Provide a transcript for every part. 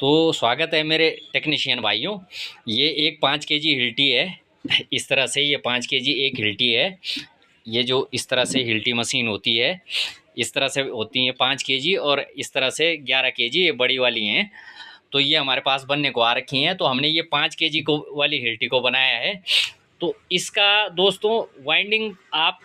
तो स्वागत है मेरे टेक्नीशियन भाइयों। ये एक 5 केजी हिल्टी है। इस तरह से ये 5 केजी एक हिल्टी है। ये जो इस तरह से हिल्टी मशीन होती है, इस तरह से होती है 5 केजी, और इस तरह से 11 केजी ये बड़ी वाली हैं। तो ये हमारे पास बनने को आ रखी हैं। तो हमने ये 5 केजी को वाली हिल्टी को बनाया है। तो इसका दोस्तों वाइंडिंग, आप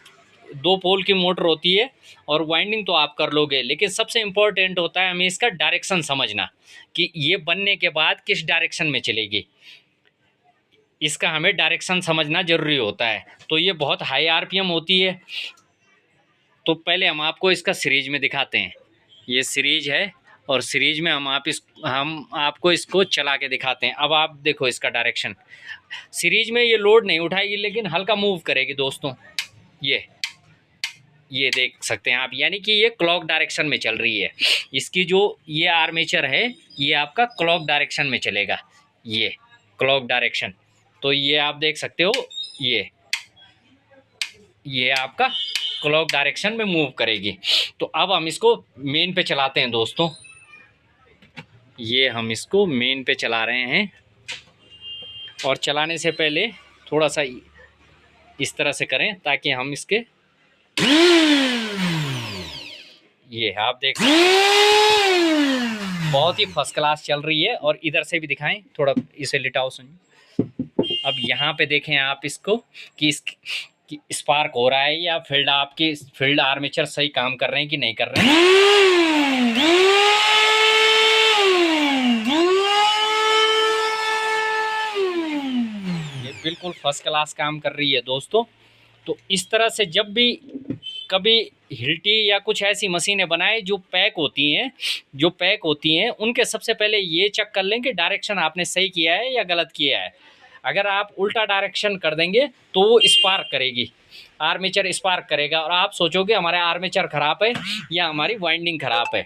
2 पोल की मोटर होती है और वाइंडिंग तो आप कर लोगे, लेकिन सबसे इम्पोर्टेंट होता है हमें इसका डायरेक्शन समझना कि ये बनने के बाद किस डायरेक्शन में चलेगी। इसका हमें डायरेक्शन समझना ज़रूरी होता है। तो ये बहुत हाई आरपीएम होती है। तो पहले हम आपको इसका सीरीज में दिखाते हैं। ये सीरीज है और सीरीज में हम आपको इसको चला के दिखाते हैं। अब आप देखो इसका डायरेक्शन। सीरीज में ये लोड नहीं उठाएगी, लेकिन हल्का मूव करेगी दोस्तों। ये देख सकते हैं आप, यानी कि ये क्लॉक डायरेक्शन में चल रही है। इसकी जो ये आर्मेचर है, ये आपका क्लॉक डायरेक्शन में चलेगा। ये क्लॉक डायरेक्शन, तो ये आप देख सकते हो, ये आपका क्लॉक डायरेक्शन में मूव करेगी। तो अब हम इसको मेन पे चलाते हैं दोस्तों। ये हम इसको मेन पे चला रहे हैं, और चलाने से पहले थोड़ा सा इस तरह से करें ताकि हम इसके, ये आप देख सकते हैं बहुत ही फर्स्ट क्लास चल रही है। और इधर से भी दिखाएं, थोड़ा इसे लिटाओ सुनिए। अब यहाँ पे देखें आप इसको कि स्पार्क हो रहा है या फील्ड आर्मेचर सही काम कर रहे हैं कि नहीं कर रहे हैं। ये बिल्कुल फर्स्ट क्लास काम कर रही है दोस्तों। तो इस तरह से जब भी कभी हिल्टी या कुछ ऐसी मशीनें बनाए जो पैक होती हैं, उनके सबसे पहले ये चेक कर लें कि डायरेक्शन आपने सही किया है या गलत किया है। अगर आप उल्टा डायरेक्शन कर देंगे तो वो स्पार्क करेगी, आर्मेचर स्पार्क करेगा, और आप सोचोगे हमारा आर्मेचर ख़राब है या हमारी वाइंडिंग ख़राब है।